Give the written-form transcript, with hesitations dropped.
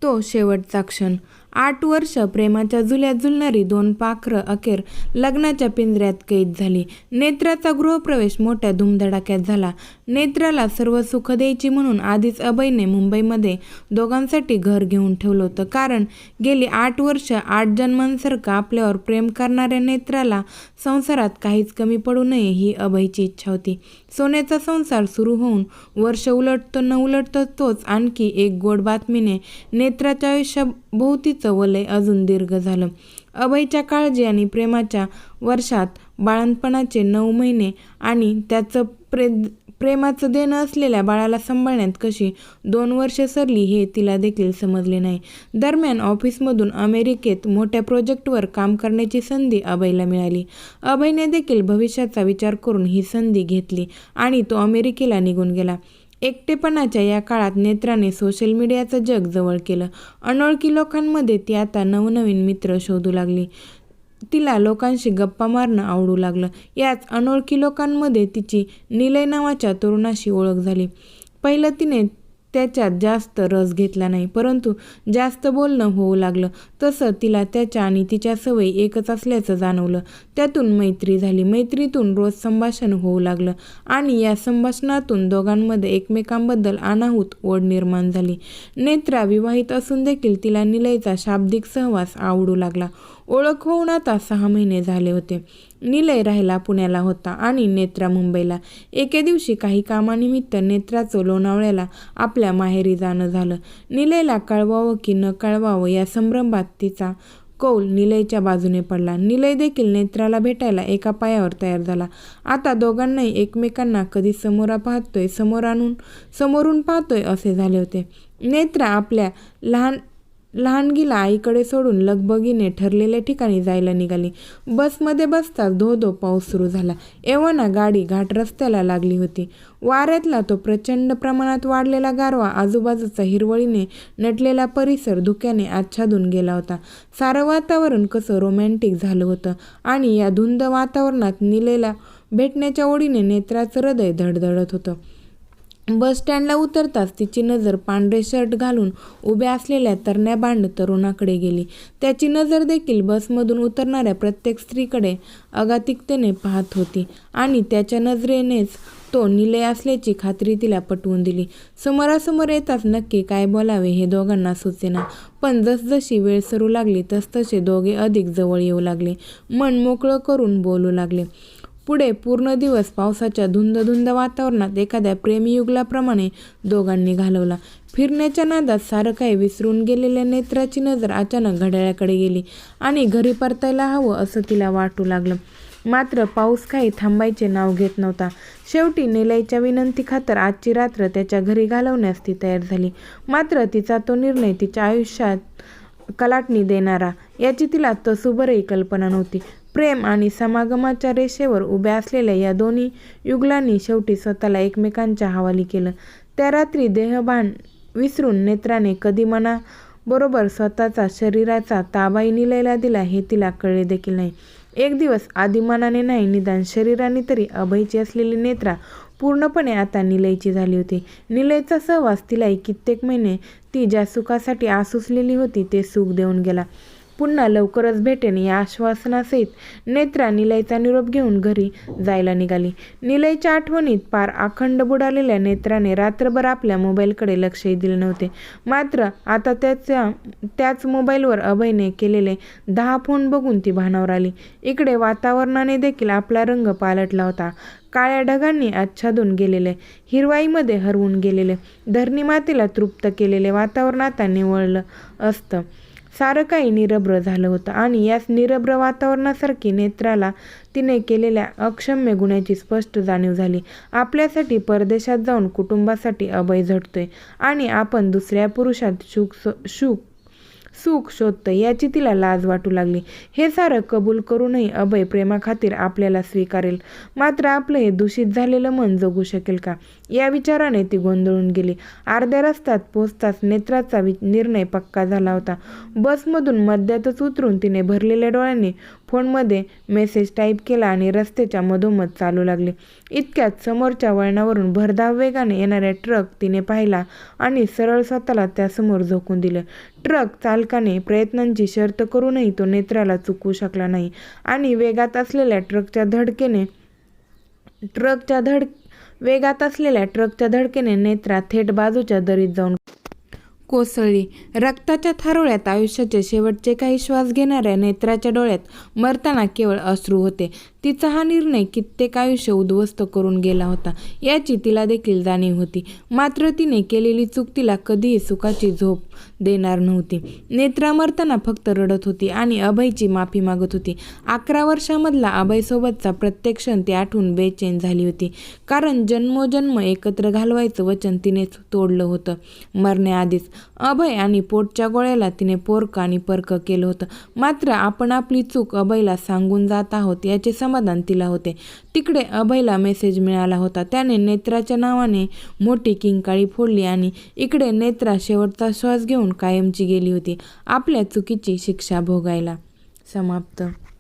तो शेवटचा क्षण. 8 वर्ष प्रेमाच्या झुल्यात झुलणारी दोन पाखरं अखेर लग्नाच्या पिंजऱ्यात कैद झाली. नेत्राचा गृहप्रवेश मोठ्या धुमधडाक्यात झाला. नेत्राला सर्व सुख द्यायची म्हणून आधीच अभयने मुंबईमध्ये दोघांसाठी घर घेऊन ठेवलं होतं. कारण गेली 8 वर्ष 8 जन्मांसारखं आपल्यावर प्रेम करणाऱ्या नेत्राला संसारात काहीच कमी पडू नये ही अभयची इच्छा होती. सोन्याचा संसार सुरू होऊन वर्ष उलटतो न उलटतो तोच आणखी एक गोड बातमीने नेत्राच्या आयुष्याभोवतीचं वलय अजून दीर्घ झालं. अभयच्या काळजी आणि प्रेमाच्या वर्षात बाळंतपणाचे 9 महिने आणि त्याचं प्रेमाचं देणं असलेल्या बाळाला सांभाळण्यात कशी 2 वर्ष सरली हे तिला देखील समजले नाही. दरम्यान ऑफिसमधून अमेरिकेत मोठ्या प्रोजेक्टवर काम करण्याची संधी अभयला मिळाली. अभयने देखील भविष्याचा विचार करून ही संधी घेतली आणि तो अमेरिकेला निघून गेला. एकटेपणाच्या या काळात नेत्राने सोशल मीडियाचं जग जवळ केलं. अनोळखी लोकांमध्ये ती आता नवनवीन मित्र शोधू लागली. तिला लोकांशी गप्पा मारणं आवडू लागलं. याच अनोळखी लोकांमध्ये तिची निलय नावाच्या तरुणाशी ओळख झाली. पहिलं तिने त्याच्यात जास्त रस घेतला नाही, परंतु जास्त बोलणं होऊ लागलं तसं तिला त्याच्या आणि तिच्या सवयी एकच असल्याचं जाणवलं. त्यातून मैत्री झाली. मैत्रीतून रोज संभाषण होऊ लागलं आणि या संभाषणातून दोघांमध्ये एकमेकांबद्दल अनाहूत ओढ निर्माण झाली. नेत्रा विवाहित असून देखील तिला निलयचा शाब्दिक सहवास आवडू लागला. ओळख होऊन आता 6 महिने झाले होते. निलय राहायला पुण्याला होता आणि नेत्रा मुंबईला. एके दिवशी काही कामानिमित्त नेत्राचं लोणावळ्याला आपल्या माहेरी जाणं झालं. निलयला कळवावं की न कळवावं या संभ्रमात तिचा कौल निलयच्या बाजूने पडला. निलय देखील नेत्राला भेटायला एका पायावर तयार झाला. आता दोघांनाही एकमेकांना कधी समोरून पाहतोय असे झाले होते. नेत्रा आपल्या लहानगीला आईकडे सोडून लगबगीने ठरलेल्या ठिकाणी जायला निघाली. बसमध्ये बसताच धो पाऊस सुरू झाला. एव्हाना गाडी घाट रस्त्याला लागली होती. वाऱ्यातला तो प्रचंड प्रमाणात वाढलेला गारवा आजूबाजूचा हिरवळीने नटलेला परिसर धुक्याने आच्छादून गेला होता. सारं वातावरण कसं रोमॅन्टिक झालं होतं आणि या धुंद वातावरणात निलयला भेटण्याच्या ओढीने नेत्राचं हृदय धडधडत होतं. बस स्टँडला उतरताच तिची नजर पांढरे शर्ट घालून उभ्या असलेल्या तरण्या तरुणाकडे गेली. त्याची नजर देखील बसमधून उतरणाऱ्या प्रत्येक स्त्रीकडे अगातिकतेने पाहत होती आणि त्याच्या नजरेनेच तो निलय असल्याची खात्री तिला पटवून दिली. समोरासमोर येताच नक्की काय बोलावे हे दोघांना सुचेना, पण जसजशी वेळ सरू लागली तसतसे दोघे अधिक जवळ येऊ लागले. मन मोकळं करून बोलू लागले. पुढे पूर्ण दिवस पावसाच्या धुंद वातावरणात एखाद्या प्रेमयुगलाप्रमाणे दोघांनी घालवला. फिरण्याच्या नादात सारं काही विसरून गेलेल्या नेत्राची नजर अचानक घड्याळाकडे गेली आणि घरी परतायला हवं असं तिला वाटू लागलं. मात्र पाऊस काही थांबायचे नाव घेत नव्हता. शेवटी निलयच्या विनंतीखातर आजची रात्र त्याच्या घरी घालवण्यास ती तयार झाली. मात्र तिचा तो निर्णय तिच्या आयुष्यात कलाटणी देणारा याची तिला तसूभरही कल्पना नव्हती. प्रेम आणि समागमाच्या रेषेवर उभ्या असलेल्या या दोन्ही युगलांनी शेवटी स्वतःला एकमेकांच्या हवाली केलं. त्या रात्री देहभान विसरून नेत्राने कधी मनाबरोबर स्वतःचा शरीराचा ताबाही निलयला दिला हे तिला कळले देखील नाही. एक दिवस आधी मनाने नाही निदान शरीराने तरी अभयची असलेली नेत्रा पूर्णपणे आता निलयची झाली होती. निलयचा सहवास तिलाही कित्येक महिने ती ज्या सुखासाठी आसुसलेली होती ते सुख देऊन गेला. पुन्हा लवकरच भेटेन या आश्वासनासहित नेत्रा निलयचा निरोप घेऊन घरी जायला निघाली. निलयच्या आठवणीत पार अखंड बुडालेल्या नेत्राने रात्रभर आपल्या मोबाईलकडे लक्षही दिले नव्हते. मात्र आता त्याच मोबाईलवर अभयने केलेले 10 फोन बघून ती भानावर आली. इकडे वातावरणाने देखील आपला रंग पालटला होता. काळ्या ढगांनी आच्छादून गेलेले, हिरवाईमध्ये हरवून गेलेले, धरणी मातेला तृप्त केलेले वातावरण आता निवळलं असतं. सारं काही निरभ्र झालं होतं आणि याच निरभ्र वातावरणासारखी नेत्राला तिने केलेल्या अक्षम्य गुन्ह्याची स्पष्ट जाणीव झाली. आपल्यासाठी परदेशात जाऊन कुटुंबासाठी अभय झटतोय आणि आपण दुसऱ्या पुरुषात सुख शोधतोय याची तिला लाज वाटू लागली. हे सारं कबूल करूनही अभय प्रेमाखातीर आपल्याला स्वीकारेल, मात्र आपलं हे दूषित झालेलं मन जगू शकेल का या विचाराने ती गोंधळून गेली. अर्ध्या रस्त्यात पोचताच नेत्राचा निर्णय पक्का झाला होता. बसमधून मध्यातच उतरून तिने भरलेल्या डोळ्यांनी फोनमध्ये मेसेज टाईप केला आणि रस्त्याच्या मधोमध चालू लागले. इतक्यात समोरच्या वळणावरून भरधाव वेगाने येणाऱ्या ट्रक तिने पाहिला आणि सरळ स्वतःला त्यासमोर झोकून दिलं. ट्रक चालकाने प्रयत्नांची शर्त करूनही तो नेत्राला चुकवू शकला नाही आणि वेगात असलेल्या ट्रकच्या धडकेने नेत्रा थेट बाजूच्या दरीत जाऊन कोसळली. रक्ताच्या थारोळ्यात आयुष्याचे शेवटचे काही श्वास घेणाऱ्या नेत्राच्या डोळ्यात मरताना केवळ अश्रू होते. तिचा हा निर्णय कित्येक आयुष्य उद्ध्वस्त करून गेला होता याची तिला देखील जाणीव होती. मात्र तिने केलेली चूक तिला कधीही सुखाची झोप देणार नव्हती. नेत्रा मरताना फक्त रडत होती आणि अभयची माफी मागत होती. 11 वर्षामधला अभयसोबतचा प्रत्येक क्षण ती आठवून बेचैन झाली होती. कारण जन्मोजन्म एकत्र घालवायचं वचन तिने तोडलं होतं. मरण्याआधीच अभय आणि पोटच्या गोळ्याला तिने पोरकं आणि परकं केलं होतं. मात्र आपण आपली चूक अभयला सांगून जात आहोत याचे समाधान तिला होते. तिकडे अभयला मेसेज मिळाला होता. त्याने नेत्राच्या नावाने मोठी किंकाळी फोडली आणि इकडे नेत्रा शेवटचा श्वास घेऊन कायमची गेली होती आपल्या चुकीची शिक्षा भोगायला. समाप्त.